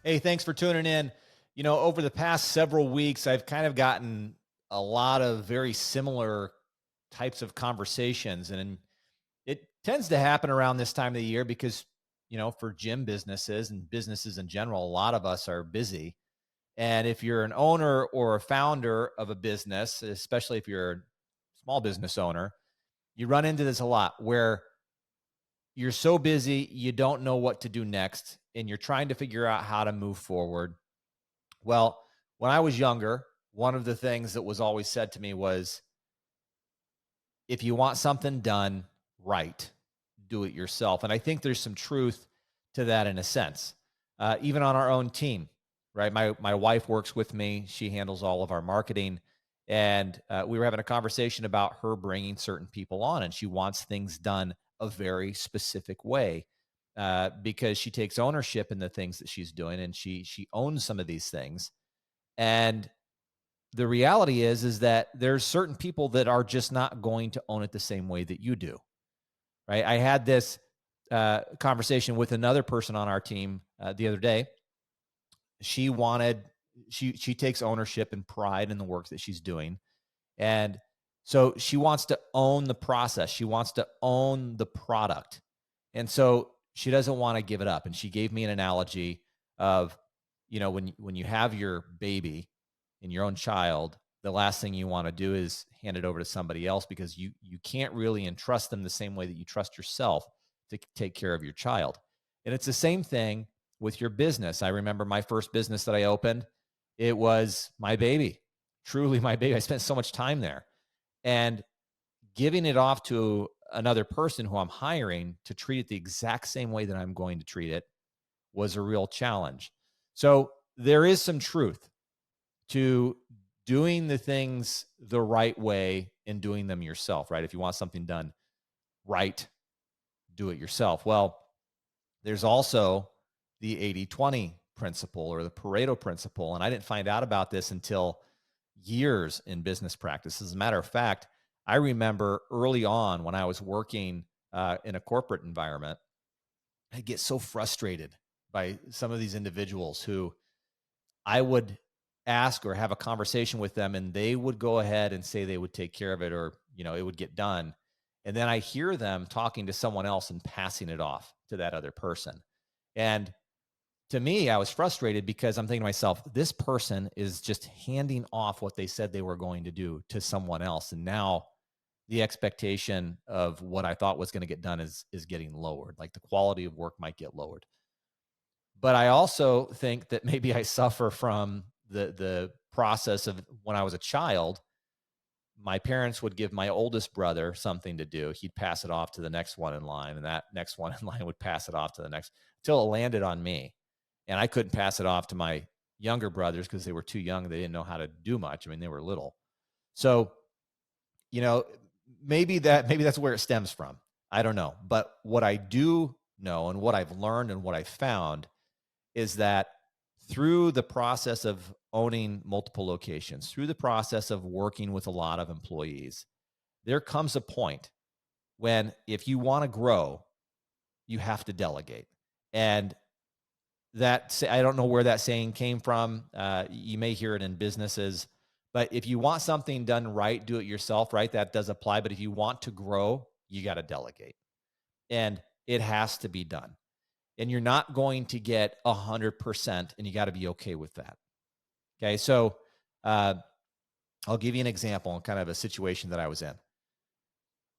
Hey, thanks for tuning in. Over the past several weeks, I've kind of gotten a lot of very similar types of conversations. And it tends to happen around this time of the year because, for gym businesses and businesses in general, a lot of us are busy. And if you're an owner or a founder of a business, especially if you're a small business owner, you run into this a lot where you're so busy, you don't know what to do next, and you're trying to figure out how to move forward. Well, when I was younger, one of the things that was always said to me was, if you want something done right, do it yourself. And I think there's some truth to that in a sense. Even on our own team, right? My wife works with me. She handles all of our marketing. And we were having a conversation about her bringing certain people on, and she wants things done a very specific way because she takes ownership in the things that she's doing, and she owns some of these things. And the reality is that there's certain people that are just not going to own it the same way that you do, right? I had this conversation with another person on our team the other day. She wanted she takes ownership and pride in the work that she's doing, and so she wants to own the process. She wants to own the product, and so she doesn't want to give it up. And she gave me an analogy of, when you have your baby and your own child, the last thing you want to do is hand it over to somebody else, because you can't really entrust them the same way that you trust yourself to take care of your child. And it's the same thing with your business. I remember my first business that I opened, it was my baby, truly my baby. I spent so much time there. And giving it off to another person who I'm hiring to treat it the exact same way that I'm going to treat it was a real challenge. So there is some truth to doing the things the right way and doing them yourself, right? If you want something done right, do it yourself. Well, there's also the 80-20 principle, or the Pareto principle. And I didn't find out about this until years in business practice. As a matter of fact, I remember early on when I was working in a corporate environment, I get so frustrated by some of these individuals who I would ask or have a conversation with them, and they would go ahead and say they would take care of it, or, it would get done. And then I hear them talking to someone else and passing it off to that other person. And to me, I was frustrated because I'm thinking to myself, this person is just handing off what they said they were going to do to someone else. And now the expectation of what I thought was going to get done is getting lowered. Like, the quality of work might get lowered. But I also think that maybe I suffer from the process of when I was a child. My parents would give my oldest brother something to do. He'd pass it off to the next one in line, and that next one in line would pass it off to the next, until it landed on me. And I couldn't pass it off to my younger brothers because they were too young. They didn't know how to do much. I mean, they were little. So, you know, maybe that's where it stems from. I don't know. But what I do know, and what I've learned, and what I found, is that through the process of owning multiple locations, through the process of working with a lot of employees, there comes a point when, if you want to grow, you have to delegate. And I don't know where that saying came from. You may hear it in businesses, but if you want something done right, do it yourself, right? That does apply. But if you want to grow, you got to delegate, and it has to be done. And you're not going to get 100%, and you got to be okay with that. Okay. So uh, I'll give you an example and kind of a situation that I was in.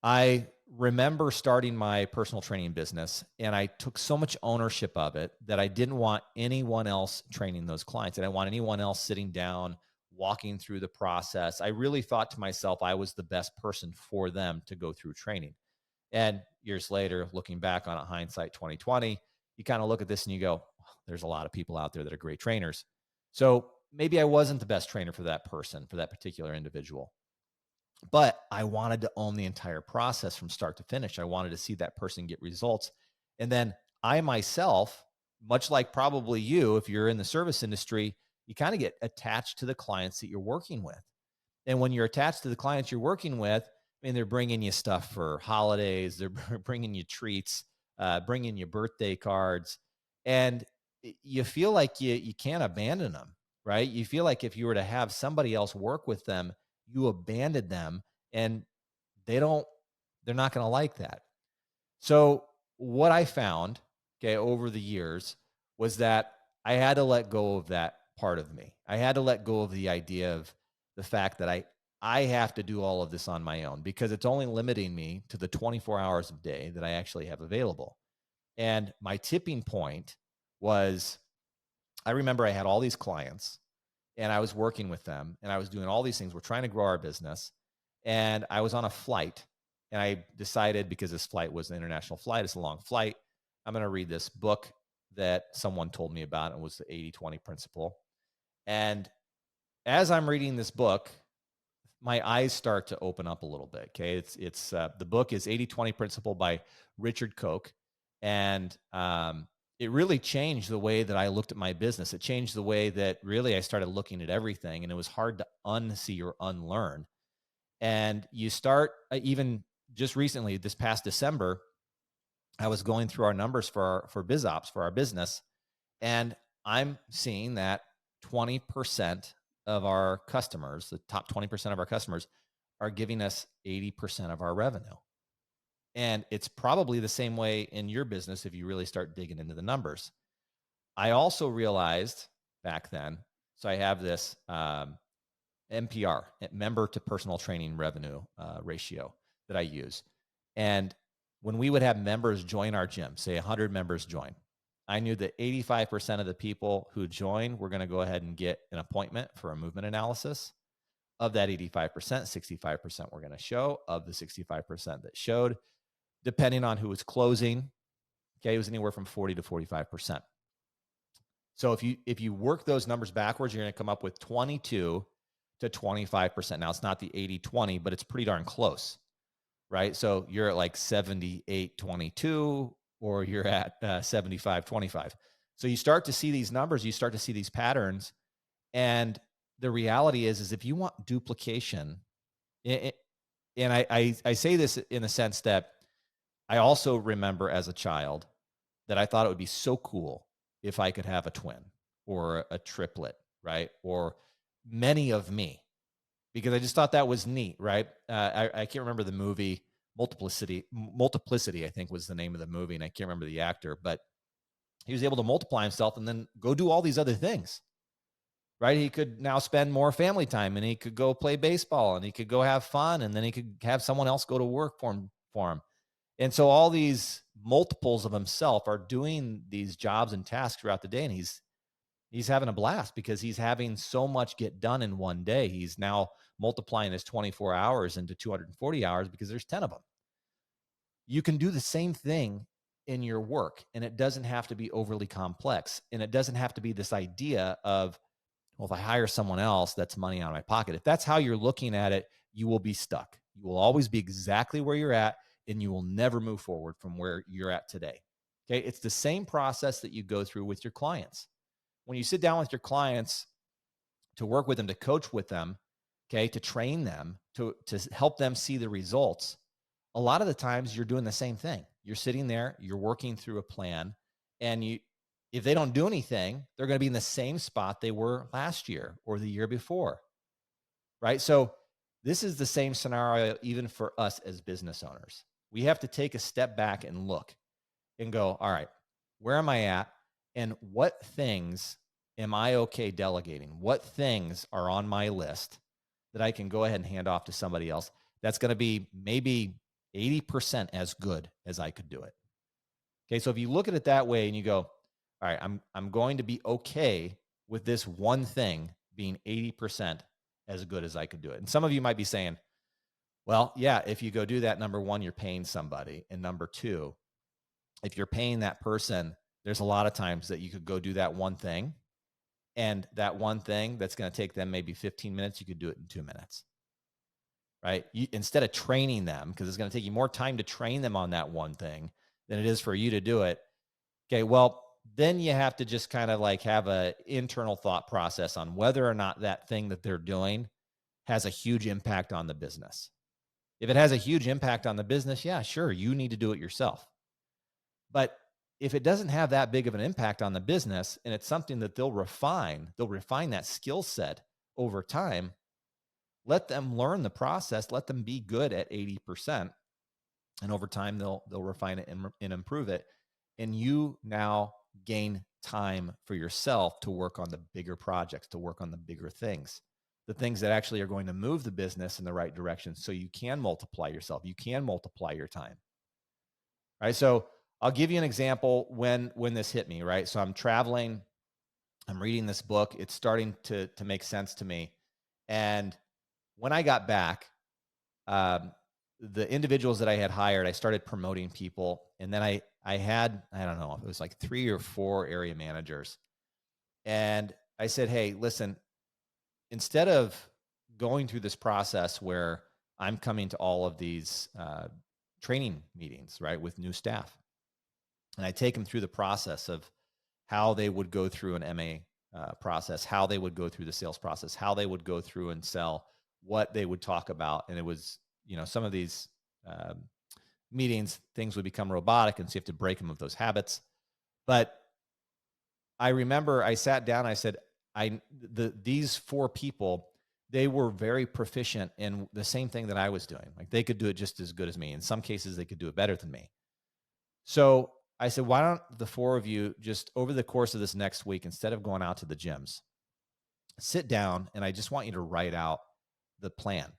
I remember starting my personal training business, and I took so much ownership of it that I didn't want anyone else training those clients. I didn't want anyone else sitting down, walking through the process. I really thought to myself, I was the best person for them to go through training. And years later, looking back on it, hindsight 2020, you kind of look at this and you go, there's a lot of people out there that are great trainers. So maybe I wasn't the best trainer for that person, for that particular individual. But I wanted to own the entire process from start to finish. I wanted to see that person get results. And then I myself, much like probably you, if you're in the service industry, you kind of get attached to the clients that you're working with. And when you're attached to the clients you're working with, I mean, they're bringing you stuff for holidays, they're bringing you treats, bringing you birthday cards. And you feel like you can't abandon them, right? You feel like if you were to have somebody else work with them, you abandoned them, and they don't they're not going to like that. So what I found, okay, over the years was that I had to let go of that part of me. I had to let go of the idea of the fact that I have to do all of this on my own, because it's only limiting me to the 24 hours a day that I actually have available. And my tipping point was, I remember I had all these clients and I was working with them and I was doing all these things. We're trying to grow our business. And I was on a flight, and I decided, because this flight was an international flight, it's a long flight, I'm going to read this book that someone told me about. It was the 80/20 principle. And as I'm reading this book, my eyes start to open up a little bit. Okay. It's the book is 80/20 principle by Richard Koch. And, it really changed the way that I looked at my business. It changed the way that really I started looking at everything, and it was hard to unsee or unlearn. And you start, even just recently, this past December, I was going through our numbers for BizOps, for our business, and I'm seeing that 20% of our customers, the top 20% of our customers, are giving us 80% of our revenue. And it's probably the same way in your business if you really start digging into the numbers. I also realized back then, so I have this MPR, member to personal training revenue ratio, that I use. And when we would have members join our gym, say 100 members join, I knew that 85% of the people who join were going to go ahead and get an appointment for a movement analysis. Of that 85%, 65% were going to show. Of the 65% that showed, depending on who was closing, okay, it was anywhere from 40 to 45%. So if you work those numbers backwards, you're going to come up with 22 to 25%. Now, it's not the 80/20, but it's pretty darn close, right? So you're at like 78/22, or you're at 75/25. So you start to see these numbers, you start to see these patterns. And the reality is if you want duplication, and I say this in the sense that I also remember as a child that I thought it would be so cool if I could have a twin or a triplet, right? Or many of me, because I just thought that was neat, right? I can't remember the movie. Multiplicity, I think, was the name of the movie, and I can't remember the actor, but he was able to multiply himself and then go do all these other things, right? He could now spend more family time, and he could go play baseball, and he could go have fun, and then he could have someone else go to work for him. And so all these multiples of himself are doing these jobs and tasks throughout the day, and he's having a blast because he's having so much get done in one day. He's now multiplying his 24 hours into 240 hours because there's 10 of them. You can do the same thing in your work, and it doesn't have to be overly complex. And it doesn't have to be this idea of, well, if I hire someone else, that's money out of my pocket. If that's how you're looking at it, you will be stuck. You will always be exactly where you're at, and you will never move forward from where you're at today. Okay. It's the same process that you go through with your clients. When you sit down with your clients to work with them, to coach with them, okay, to train them, to help them see the results, a lot of the times you're doing the same thing. You're sitting there, you're working through a plan, and if they don't do anything, they're going to be in the same spot they were last year or the year before, right? So this is the same scenario even for us as business owners. We have to take a step back and look and go, all right, where am I at? And what things am I okay delegating? What things are on my list that I can go ahead and hand off to somebody else that's going to be maybe 80% as good as I could do it? Okay, so if you look at it that way and you go, all right, I'm going to be okay with this one thing being 80% as good as I could do it. And some of you might be saying, well, yeah, if you go do that, number one, you're paying somebody. And number two, if you're paying that person, there's a lot of times that you could go do that one thing, and that one thing that's going to take them maybe 15 minutes, you could do it in 2 minutes, right? Instead of training them, because it's going to take you more time to train them on that one thing than it is for you to do it. Okay, well, then you have to just kind of like have an internal thought process on whether or not that thing that they're doing has a huge impact on the business. If it has a huge impact on the business, yeah, sure, you need to do it yourself. But if it doesn't have that big of an impact on the business and it's something that they'll refine that skill set over time, let them learn the process, let them be good at 80%. And over time, they'll refine it and improve it. And you now gain time for yourself to work on the bigger projects, to work on the bigger things, the things that actually are going to move the business in the right direction so you can multiply yourself, you can multiply your time. Right? So I'll give you an example when this hit me, right? So I'm traveling, I'm reading this book, it's starting to make sense to me. And when I got back, the individuals that I had hired, I started promoting people. And then I had, I don't know, it was like 3 or 4 area managers. And I said, hey, listen, instead of going through this process where I'm coming to all of these training meetings, right, with new staff, and I take them through the process of how they would go through an MA process, how they would go through the sales process, how they would go through and sell, what they would talk about. And it was, some of these meetings, things would become robotic, and so you have to break them of those habits. But I remember I sat down, I said, these 4 people, they were very proficient in the same thing that I was doing. Like they could do it just as good as me. In some cases, they could do it better than me. So I said, why don't the 4 of you just over the course of this next week, instead of going out to the gyms, sit down and I just want you to write out the plan,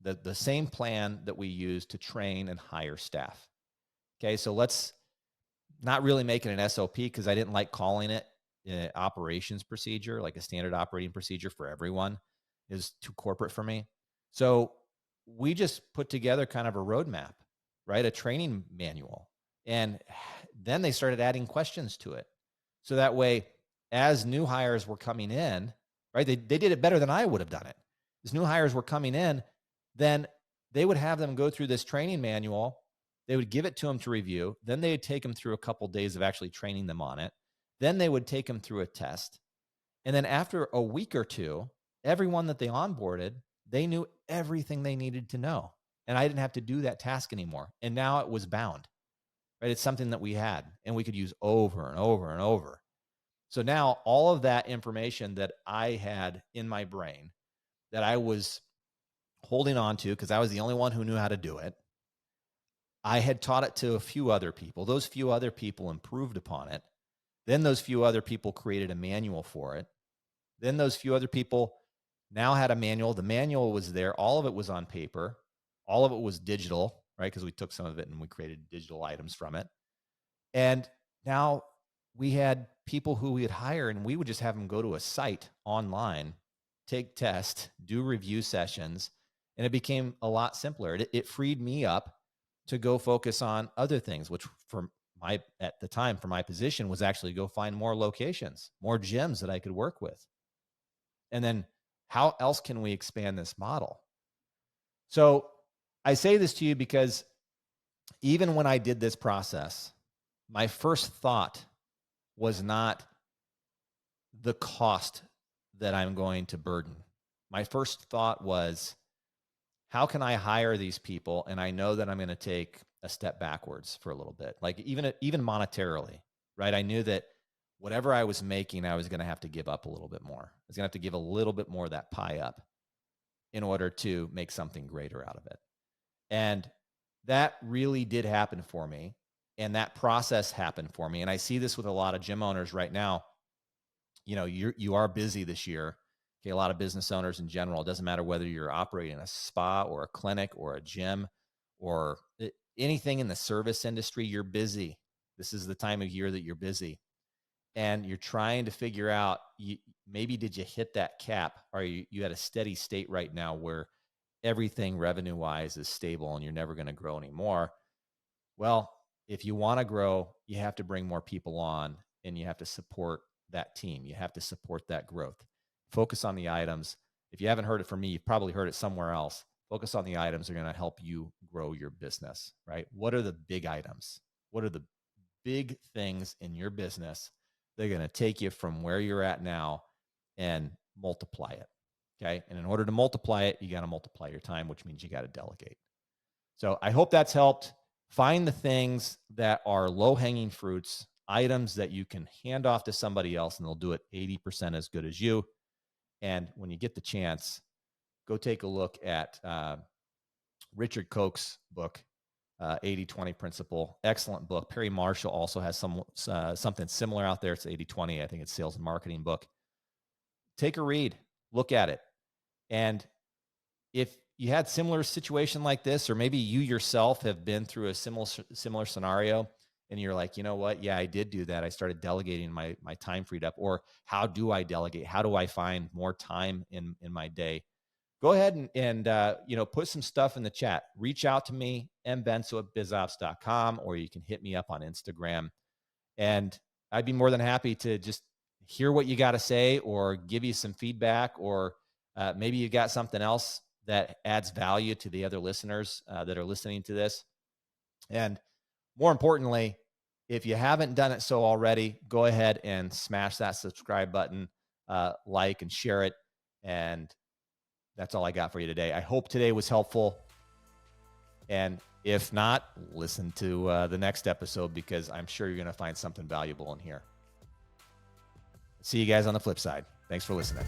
the same plan that we use to train and hire staff. Okay, so let's not really make it an SOP because I didn't like calling it an operations procedure, like a standard operating procedure for everyone is too corporate for me. So we just put together kind of a roadmap, right? A training manual. And then they started adding questions to it. So that way, as new hires were coming in, right, they did it better than I would have done it. As new hires were coming in, then they would have them go through this training manual. They would give it to them to review. Then they would take them through a couple of days of actually training them on it. Then they would take them through a test. And then after a week or two, everyone that they onboarded, they knew everything they needed to know. And I didn't have to do that task anymore. And now it was bound, right? It's something that we had and we could use over and over and over. So now all of that information that I had in my brain that I was holding on to because I was the only one who knew how to do it, I had taught it to a few other people. Those few other people improved upon it. Then those few other people created a manual for it. Then those few other people now had a manual. The manual was there. All of it was on paper. All of it was digital, right? Because we took some of it and we created digital items from it. And now we had people who we would hire and we would just have them go to a site online, take tests, do review sessions, and it became a lot simpler. It freed me up to go focus on other things, which at the time for my position was actually go find more locations, more gyms that I could work with. And then how else can we expand this model? So I say this to you because even when I did this process, my first thought was not the cost that I'm going to burden. My first thought was, how can I hire these people? And I know that I'm going to take a step backwards for a little bit, like even monetarily, right? I knew that whatever I was making, I was going to have to give up a little bit more. I was going to have to give a little bit more of that pie up in order to make something greater out of it. And that really did happen for me. And that process happened for me. And I see this with a lot of gym owners right now. You are busy this year. Okay, a lot of business owners in general. It doesn't matter whether you're operating a spa or a clinic or a gym or anything in the service industry, you're busy. This is the time of year that you're busy. And you're trying to figure out, maybe did you hit that cap? Or you at a steady state right now where everything revenue-wise is stable and you're never going to grow anymore? Well, if you want to grow, you have to bring more people on and you have to support that team. You have to support that growth. Focus on the items. If you haven't heard it from me, you've probably heard it somewhere else. Focus on the items that are going to help you grow your business, right? What are the big items? What are the big things in your business that are going to take you from where you're at now and multiply it? Okay. And in order to multiply it, you got to multiply your time, which means you got to delegate. So I hope that's helped. Find the things that are low-hanging fruits, items that you can hand off to somebody else and they'll do it 80% as good as you. And when you get the chance, go take a look at Richard Koch's book, 80-20 Principle. Excellent book. Perry Marshall also has something similar out there. It's 80-20. I think it's sales and marketing book. Take a read, look at it. And if you had similar situation like this, or maybe you yourself have been through a similar scenario and you're like, you know what? Yeah, I did do that. I started delegating, my time freed up. Or how do I delegate? How do I find more time in my day? Go ahead and put some stuff in the chat. Reach out to me, mbenso@bizops.com, or you can hit me up on Instagram. And I'd be more than happy to just hear what you got to say or give you some feedback, or maybe you got something else that adds value to the other listeners that are listening to this. And more importantly, if you haven't done it so already, go ahead and smash that subscribe button, like and share it. And that's all I got for you today. I hope today was helpful. And if not, listen to the next episode, because I'm sure you're going to find something valuable in here. See you guys on the flip side. Thanks for listening.